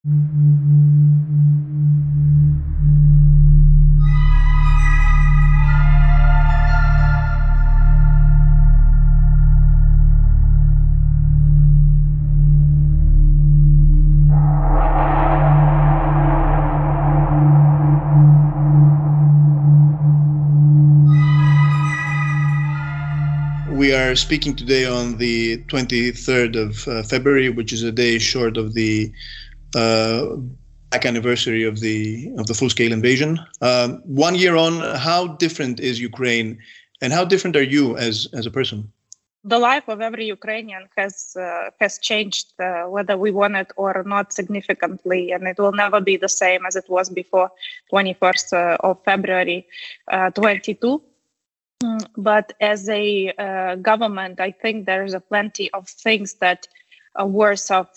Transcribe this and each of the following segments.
We are speaking today on the 23rd of February, which is a day short of the back anniversary of the full-scale invasion. 1 year on, how different is Ukraine, and how different are you as a person? The life of every Ukrainian has changed, whether we want it or not, significantly, and it will never be the same as it was before 21st of February 22. But as a government, I think there's plenty of things that are worth of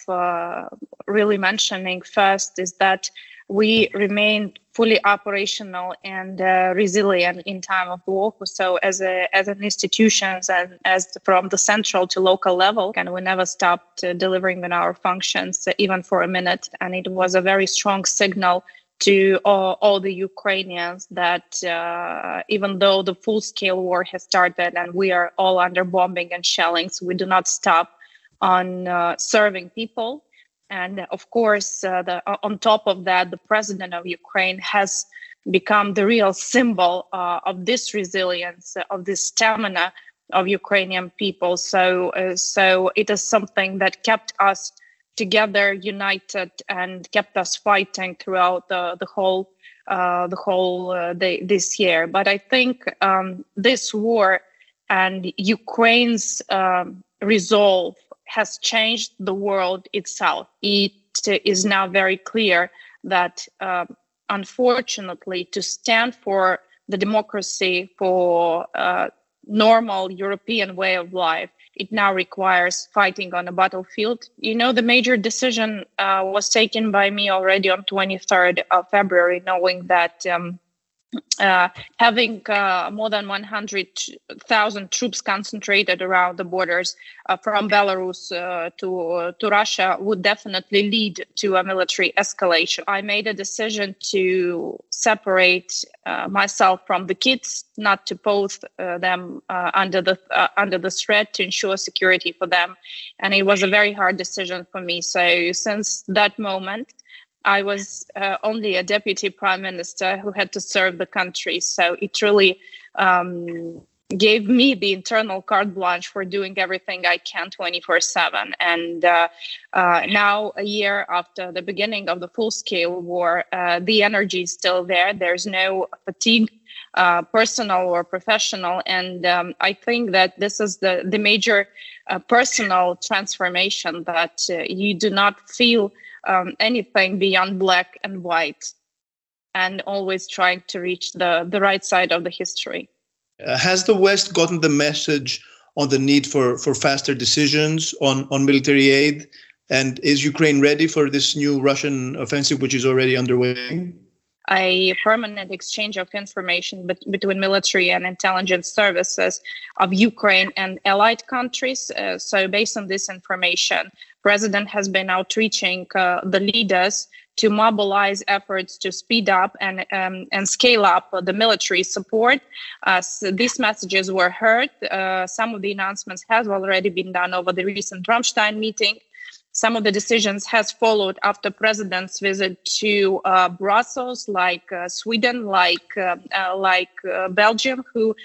really mentioning. First is that we remain fully operational and resilient in time of war. So as an institutions and as from the central to local level, and we never stopped delivering on our functions, even for a minute. And it was a very strong signal to all the Ukrainians that even though the full-scale war has started and we are all under bombing and shellings, we do not stop on serving people. And of course, on top of that, the president of Ukraine has become the real symbol of this resilience, of this stamina of Ukrainian people. So it is something that kept us together, united, and kept us fighting throughout the whole this year. But I think this war and Ukraine's resolve has changed the world itself. It is now very clear that, unfortunately, to stand for the democracy, for normal European way of life, it now requires fighting on a battlefield. You know, the major decision was taken by me already on 23rd of February, knowing that having more than 100,000 troops concentrated around the borders from Belarus to Russia would definitely lead to a military escalation. I made a decision to separate myself from the kids, not to post them under the threat, to ensure security for them. And it was a very hard decision for me. So since that moment, I was only a deputy prime minister who had to serve the country. So it really gave me the internal carte blanche for doing everything I can 24/7. And now, a year after the beginning of the full-scale war, the energy is still there. There's no fatigue, personal or professional. And I think that this is the major personal transformation, that you do not feel anything beyond black and white, and always trying to reach the right side of the history. Has the West gotten the message on the need for faster decisions on military aid? And is Ukraine ready for this new Russian offensive, which is already underway? A permanent exchange of information between military and intelligence services of Ukraine and allied countries. So based on this information, President has been outreaching the leaders to mobilize efforts to speed up and scale up the military support. So these messages were heard. Some of the announcements have already been done over the recent Ramstein meeting. Some of the decisions has followed after President's visit to Brussels, like Sweden, like Belgium, who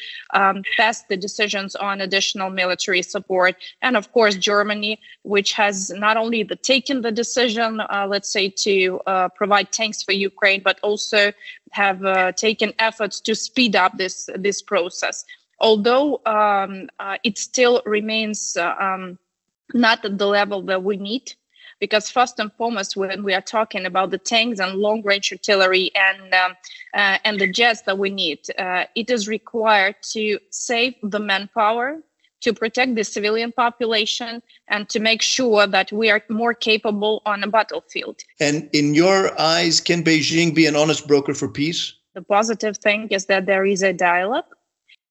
passed the decisions on additional military support, and of course Germany, which has not only taken the decision, let's say, to provide tanks for Ukraine, but also have taken efforts to speed up this process. Although it still remains not at the level that we need, because first and foremost, when we are talking about the tanks and long-range artillery and the jets that we need, it is required to save the manpower, to protect the civilian population, and to make sure that we are more capable on a battlefield. And in your eyes, can Beijing be an honest broker for peace? The positive thing is that there is a dialogue.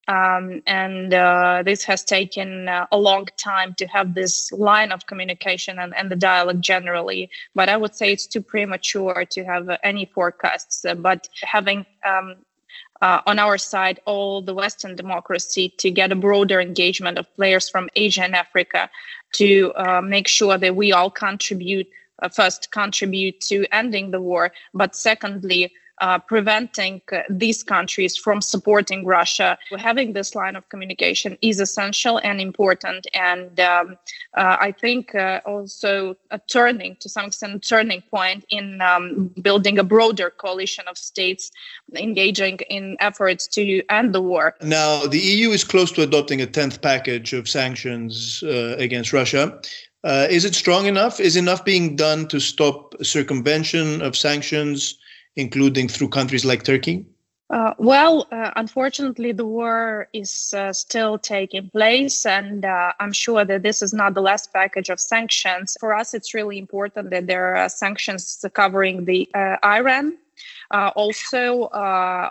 This has taken a long time to have this line of communication and the dialogue generally. But I would say it's too premature to have any forecasts. But having on our side all the Western democracy to get a broader engagement of players from Asia and Africa to make sure that we all contribute to ending the war, but secondly, preventing these countries from supporting Russia. Having this line of communication is essential and important, and I think also a turning point in building a broader coalition of states engaging in efforts to end the war. Now, the EU is close to adopting a 10th package of sanctions against Russia. Is it strong enough? Is enough being done to stop circumvention of sanctions, including through countries like Turkey? Unfortunately, the war is still taking place, and I'm sure that this is not the last package of sanctions. For us, it's really important that there are sanctions covering the Iran.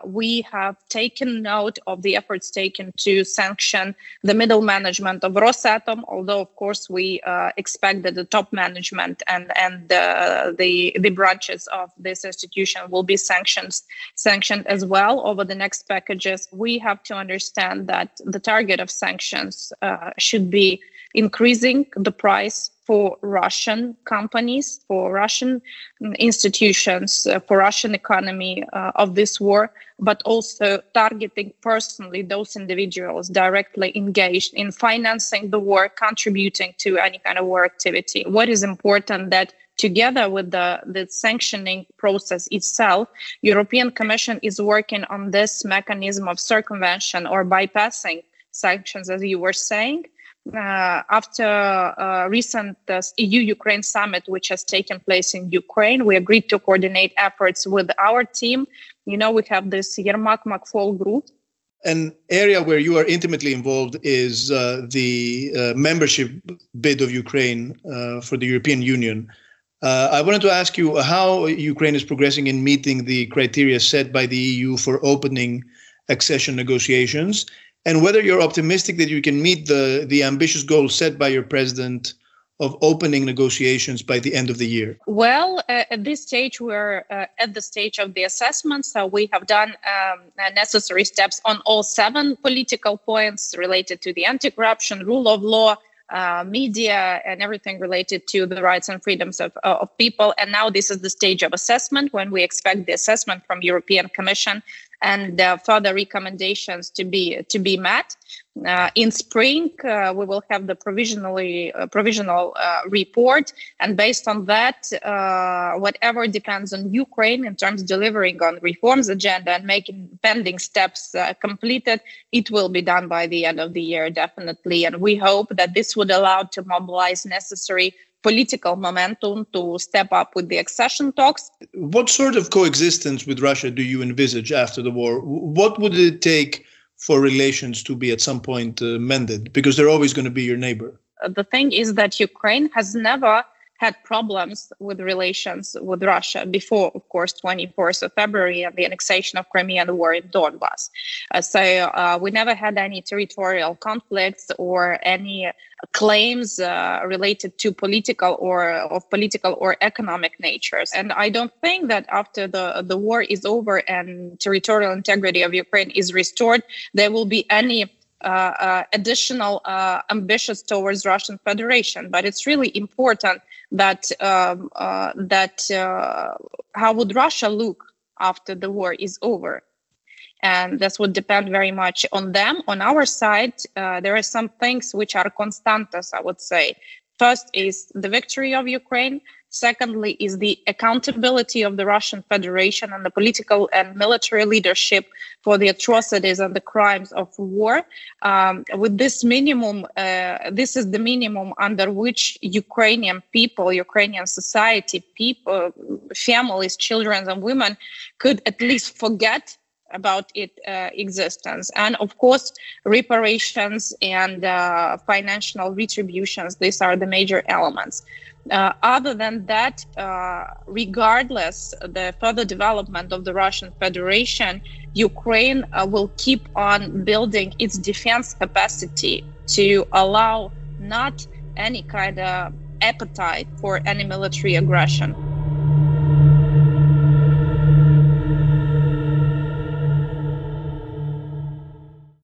We have taken note of the efforts taken to sanction the middle management of Rosatom, although, of course, we expect that the top management and the branches of this institution will be sanctioned as well over the next packages. We have to understand that the target of sanctions should be increasing the price for Russian companies, for Russian institutions, for Russian economy of this war, but also targeting personally those individuals directly engaged in financing the war, contributing to any kind of war activity. What is important that together with the sanctioning process itself, European Commission is working on this mechanism of circumvention or bypassing sanctions, as you were saying. After a recent EU-Ukraine summit, which has taken place in Ukraine, we agreed to coordinate efforts with our team. You know, we have this Yermak-Makfol group. An area where you are intimately involved is the membership bid of Ukraine for the European Union. I wanted to ask you how Ukraine is progressing in meeting the criteria set by the EU for opening accession negotiations, and whether you're optimistic that you can meet the ambitious goal set by your president of opening negotiations by the end of the year? Well, at this stage, we're at the stage of the assessment. So we have done necessary steps on all 7 political points related to the anti-corruption, rule of law, media, and everything related to the rights and freedoms of people. And now this is the stage of assessment when we expect the assessment from European Commission and further recommendations to be met. In spring, we will have the provisional report, and based on that, whatever depends on Ukraine in terms of delivering on reforms agenda and making pending steps completed, it will be done by the end of the year, definitely. And we hope that this would allow to mobilize necessary political momentum to step up with the accession talks. What sort of coexistence with Russia do you envisage after the war? What would it take for relations to be at some point mended? Because they're always going to be your neighbor. The thing is that Ukraine has never had problems with relations with Russia before, of course, 24th of February and the annexation of Crimea and the war in Donbass. We never had any territorial conflicts or any claims related to political or economic natures. And I don't think that after the war is over and territorial integrity of Ukraine is restored, there will be any additional ambitions towards Russian Federation. But it's really important that how would Russia look after the war is over? And this would depend very much on them. On our side, there are some things which are constantes, I would say. First is the victory of Ukraine. Secondly is the accountability of the Russian Federation and the political and military leadership for the atrocities and the crimes of war. With this minimum, this is the minimum under which Ukrainian people, Ukrainian society, people, families, children and women could at least forget about its existence. And of course, reparations and financial retributions, these are the major elements. Other than that, regardless the further development of the Russian Federation, Ukraine will keep on building its defense capacity to allow not any kind of appetite for any military aggression.